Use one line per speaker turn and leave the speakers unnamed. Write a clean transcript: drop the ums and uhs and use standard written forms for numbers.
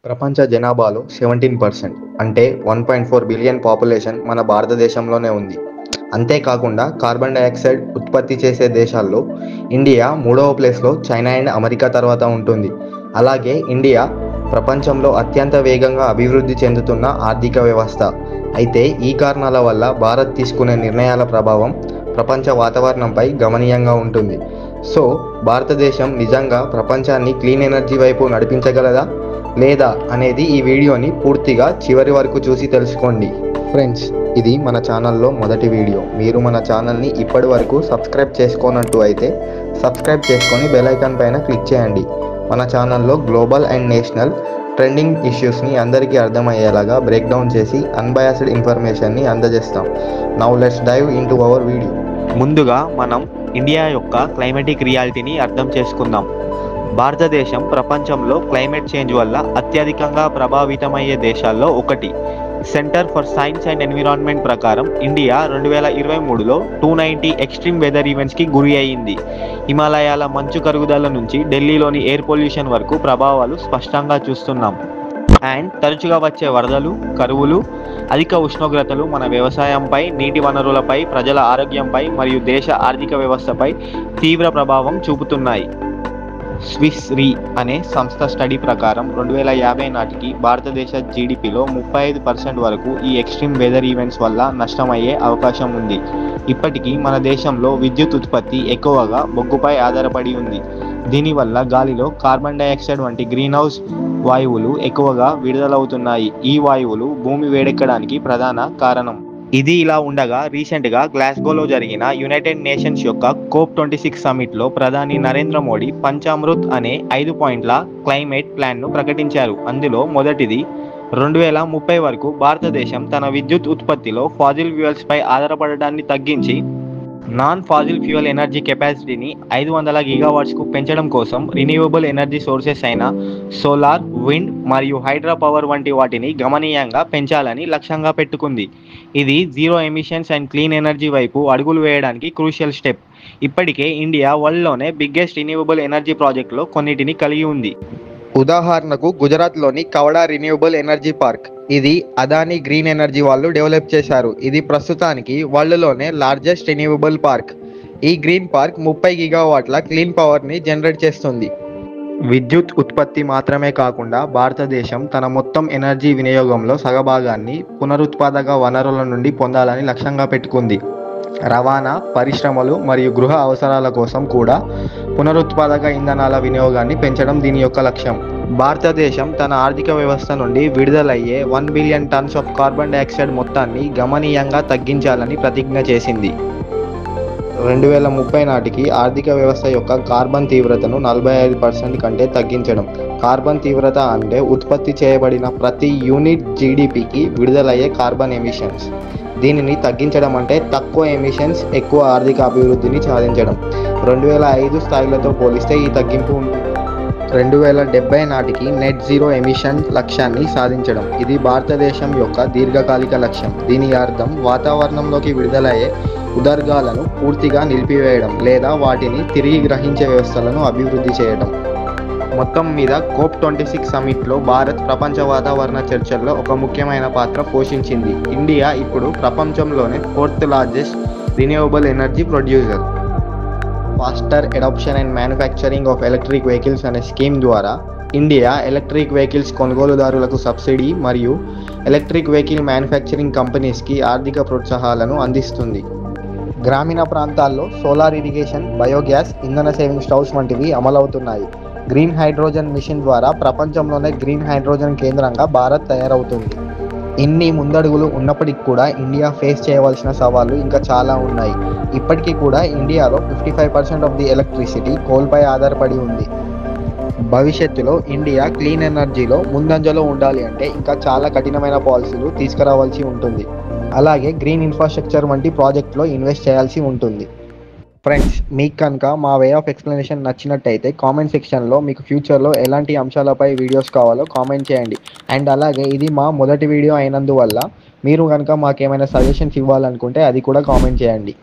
ప్రపంచ జనాభాలో 17% అంటే 1.4 బిలియన్ పాపులేషన్ మన భారతదేశంలోనే ఉంది. అంతేకాకుండా కార్బన్ డయాక్సైడ్ ఉత్పత్తి చేసే దేశాల్లో ఇండియా 3వ ప్లేస్లో, చైనా అండ్ అమెరికా తర్వాత ఉంటుంది. అలాగే ఇండియా ప్రపంచంలో అత్యంత వేగంగా అభివృద్ధి చెందుతున్న ఆర్థిక వ్యవస్థ. అయితే ఈ కారణాల వల్ల భారత్ తీసుకునే నిర్ణయాల ప్రభావం ప్రపంచ వాతావరణంపై గణనీయంగా ఉంటుంది. సో భారతదేశం నిజంగా ప్రపంచాన్ని క్లీన్ ఎనర్జీ వైపు నడిపించగలదా లేదా అనేది ఈ వీడియోని పూర్తిగా చివరి వరకు చూసి తెలుసుకోండి. ఫ్రెండ్స్, ఇది మన ఛానల్లో మొదటి వీడియో. మీరు మన ఛానల్ని ఇప్పటి వరకు సబ్స్క్రైబ్ చేసుకోనట్టు అయితే సబ్స్క్రైబ్ చేసుకొని బెల్ ఐకాన్ పైన క్లిక్ చేయండి. మన ఛానల్లో గ్లోబల్ అండ్ నేషనల్ ట్రెండింగ్ ఇష్యూస్ని అందరికీ అర్థమయ్యేలాగా బ్రేక్ డౌన్ చేసి అన్బయాస్డ్ ఇన్ఫర్మేషన్ని అందజేస్తాం. Now let's dive into our video.
ముందుగా మనం ఇండియా యొక్క క్లైమేటిక్ రియాలిటీని అర్థం చేసుకుందాం. భారతదేశం ప్రపంచంలో క్లైమేట్ చేంజ్ వల్ల అత్యధికంగా ప్రభావితమయ్యే దేశాల్లో ఒకటి. Centre for science and environment ప్రకారం ఇండియా 2023లో 290 ఎక్స్ట్రీమ్ వెదర్ ఈవెంట్స్కి గురి అయింది. హిమాలయాల మంచు కరుగుదల నుంచి ఢిల్లీలోని ఎయిర్ పొల్యూషన్ వరకు ప్రభావాలు స్పష్టంగా చూస్తున్నాం. అండ్ తరచుగా వచ్చే వరదలు, కరువులు, అధిక ఉష్ణోగ్రతలు మన వ్యవసాయంపై, నీటి వనరులపై, ప్రజల ఆరోగ్యంపై మరియు దేశ ఆర్థిక వ్యవస్థపై తీవ్ర ప్రభావం చూపుతున్నాయి. స్విస్ రీ అనే సంస్థ స్టడీ ప్రకారం 2050 నాటికి భారతదేశ జీడిపిలో 35% వరకు ఈ ఎక్స్ట్రీమ్ వెదర్ ఈవెంట్స్ వల్ల నష్టమయ్యే అవకాశం ఉంది. ఇప్పటికీ మన దేశంలో విద్యుత్ ఉత్పత్తి ఎక్కువగా బొగ్గుపై ఆధారపడి ఉంది. దీనివల్ల గాలిలో కార్బన్ డయాక్సైడ్ వంటి గ్రీన్ హౌస్ వాయువులు ఎక్కువగా విడుదలవుతున్నాయి. ఈ వాయువులు భూమి వేడెక్కడానికి ప్రధాన కారణం. ఇది ఇలా ఉండగా రీసెంట్గా గ్లాస్గోలో జరిగిన యునైటెడ్ నేషన్స్ యొక్క COP26 సమిట్లో ప్రధాని నరేంద్ర మోడీ పంచామృత్ అనే 5 పాయింట్ల క్లైమేట్ ప్లాన్ను ప్రకటించారు. అందులో మొదటిది 2030 వరకు భారతదేశం తన విద్యుత్ ఉత్పత్తిలో ఫాజిల్ ఫ్యూయల్స్పై ఆధారపడడాన్ని తగ్గించి నాన్ ఫాజిల్ ఫ్యూయల్ ఎనర్జీ కెపాసిటీని 500 గీగావాట్స్కు పెంచడం కోసం రిన్యూవబుల్ ఎనర్జీ సోర్సెస్ అయిన సోలార్, విండ్ మరియు హైడ్రో పవర్ వంటి వాటిని గణనీయంగా పెంచాలని లక్ష్యంగా పెట్టుకుంది. ఇది zero emissions and clean energy వైపు అడుగులు వేయడానికి క్రూషియల్ స్టెప్. ఇప్పటికే ఇండియా వరల్డ్లోనే బిగ్గెస్ట్ రిన్యూవబుల్ ఎనర్జీ ప్రాజెక్టులో కొన్నిటిని కలిగి ఉంది.
ఉదాహరణకు గుజరాత్లోని కవడా రిన్యూవబుల్ ఎనర్జీ పార్క్. ఇది అదానీ గ్రీన్ ఎనర్జీ వాళ్ళు డెవలప్ చేశారు. ఇది ప్రస్తుతానికి వరల్డ్లోనే లార్జెస్ట్ రిన్యూవబుల్ పార్క్. ఈ గ్రీన్ పార్క్ 30 గిగావాట్ల క్లీన్ పవర్ని జనరేట్ చేస్తుంది. విద్యుత్ ఉత్పత్తి మాత్రమే కాకుండా భారతదేశం తన మొత్తం ఎనర్జీ వినియోగంలో సగభాగాన్ని పునరుత్పాదక వనరుల నుండి పొందాలని లక్ష్యంగా పెట్టుకుంది. రవాణా, పరిశ్రమలు మరియు గృహ అవసరాల కోసం కూడా పునరుత్పాదక ఇంధనాల వినియోగాన్ని పెంచడం దీని యొక్క లక్ష్యం. భారతదేశం తన ఆర్థిక వ్యవస్థ నుండి విడుదలయ్యే 1 billion tons of carbon dioxide మొత్తాన్ని గణనీయంగా తగ్గించాలని ప్రతిజ్ఞ చేసింది. 2030 నాటికి ఆర్థిక వ్యవస్థ యొక్క కార్బన్ తీవ్రతను 45% కంటే తగ్గించడం. కార్బన్ తీవ్రత అంటే ఉత్పత్తి చేయబడిన ప్రతి యూనిట్ జీడిపికి విడుదలయ్యే కార్బన్ ఎమిషన్స్. దీనిని తగ్గించడం అంటే తక్కువ ఎమిషన్స్, ఎక్కువ ఆర్థిక అభివృద్ధిని సాధించడం. 2005 స్థాయిలతో పోలిస్తే ఈ తగ్గింపు 2070 నాటికి నెట్ జీరో ఎమిషన్ లక్ష్యాన్ని సాధించడం. ఇది భారతదేశం యొక్క దీర్ఘకాలిక లక్ష్యం. దీని అర్థం వాతావరణంలోకి విడుదలయ్యే ఉద్గారాలను పూర్తిగా నిలిపివేయడం లేదా వాటిని తిరిగి గ్రహించే వ్యవస్థలను అభివృద్ధి చేయడం. మొత్తం మీద COP26 సమిట్లో భారత్ ప్రపంచ వాతావరణ చర్చల్లో ఒక ముఖ్యమైన పాత్ర పోషించింది. ఇండియా ఇప్పుడు ప్రపంచంలోనే 4th largest renewable energy producer. Faster adoption and manufacturing of electric vehicles అనే స్కీమ్ ద్వారా ఇండియా ఎలక్ట్రిక్ వెహికల్స్ కొనుగోలుదారులకు సబ్సిడీ మరియు ఎలక్ట్రిక్ వెహికల్ మ్యానుఫ్యాక్చరింగ్ కంపెనీస్కి ఆర్థిక ప్రోత్సాహాలను అందిస్తుంది. గ్రామీణ ప్రాంతాల్లో సోలార్ ఇరిగేషన్, బయోగ్యాస్, ఇంధన సేవింగ్ స్టవ్స్ వంటివి అమలవుతున్నాయి. గ్రీన్ హైడ్రోజన్ మిషన్ ద్వారా ప్రపంచంలోనే గ్రీన్ హైడ్రోజన్ కేంద్రంగా భారత్ తయారవుతుంది. ఇన్ని ముందడుగులు ఉన్నప్పటికీ కూడా ఇండియా ఫేస్ చేయవలసిన సవాళ్లు ఇంకా చాలా ఉన్నాయి. ఇప్పటికీ కూడా ఇండియాలో 55% ఆఫ్ ది ఎలక్ట్రిసిటీ కోల్పై ఆధారపడి ఉంది. భవిష్యత్తులో ఇండియా క్లీన్ ఎనర్జీలో ముందంజలో ఉండాలి అంటే ఇంకా చాలా కఠినమైన పాలసీలు తీసుకురావాల్సి ఉంటుంది. అలాగే గ్రీన్ ఇన్ఫ్రాస్ట్రక్చర్ వంటి ప్రాజెక్టులో ఇన్వెస్ట్ చేయాల్సి ఉంటుంది. ఫ్రెండ్స్, మీకు కనుక మా వే ఆఫ్ ఎక్స్ప్లెనేషన్ నచ్చినట్టయితే కామెంట్ సెక్షన్లో మీకు ఫ్యూచర్లో ఎలాంటి అంశాలపై వీడియోస్ కావాలో కామెంట్ చేయండి. అండ్ అలాగే ఇది మా మొదటి వీడియో అయినందువల్ల మీరు కనుక మాకేమైనా సజెషన్స్ ఇవ్వాలనుకుంటే అది కూడా కామెంట్ చేయండి.